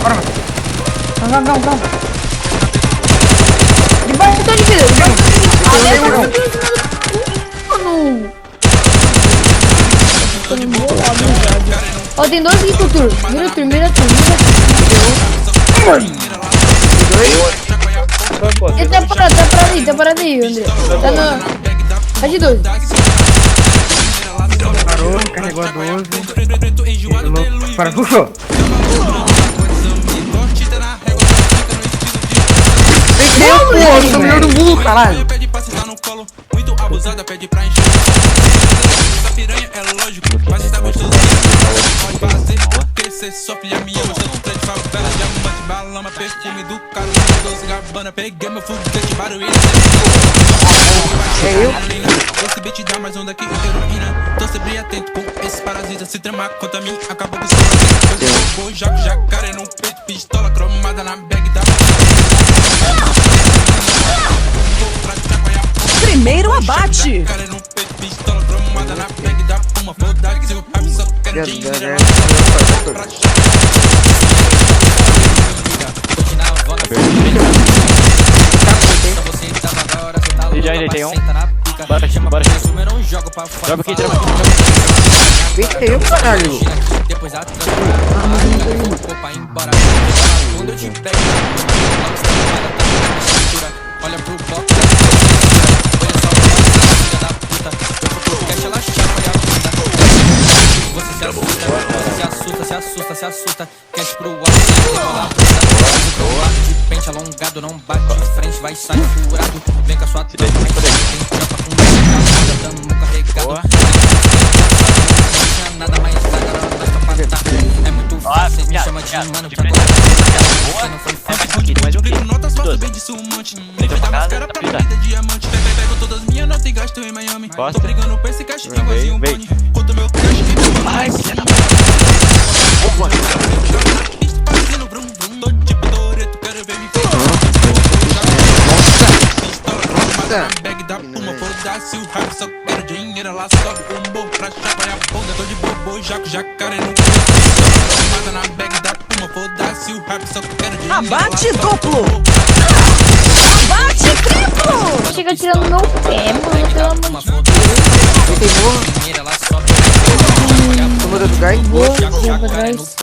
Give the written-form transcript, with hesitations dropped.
Bora, mano. Calma. Debaixo de vida. Mano. Ó, tem dois aqui, Tutur. Mira tu. Ele tá parado aí, André. Tá no... Tá de 12. Parou, carregou a 12. Para, puxou. Pô, sumiu do burro, caralho. Muito abusada, pede pra encher. Essa piranha é lógico, mas está gostoso. Pode fazer porque cê sofre a minha. Mas eu não de favela, diamante, balama, perfume do carro, doce gabana. Peguei meu foguete, barulho. É eu? Esse beat dá mais onda que heroína. Tô sempre atento com esses parasitas. Se tramar contra mim, acabou com o seu. Vou jacaré no peito, pistola cromada na bag da. Primeiro abate. Já tem um. Bora. Dropa aqui. Eita, eu, caralho. Depois quando eu te pego, olha pro box. Olha só, filha da puta. Quer te lascar, olha a bunda. Você se assusta. Cash pro alto, rola a bunda. De pente alongado, não bate de frente, vai sair furado. Vem com a sua tropa, tem tropa com muita tamo carregado. Não tinha nada mais agora nós tá pra. É muito fácil, me chama de mano que agora não foi fácil. Publico notas, faço bem disso um monte. Nem vai dar mais cara pra minha vida diamante. Pego todas minhas notas e gasto em Miami. Tô brigando pra esse cash que vazio um bone. Conto meu cash que me vai. Fazendo brum brum. Tô tipo Toreto, quero ver me ver. Pistola cromada na bag da Puma. Foda-se o rap, só quero dinheiro. Ela sobe o morro pra chapa e a bunda. Tô de bobo, jacaré no cu. Cromada na bag da Puma. Foda-se o rap, só quero dinheiro. Abate duplo. Abate triplo. Chega tirando meu pé, mano. Pelo amor de Deus. Tomou do gás? Boa,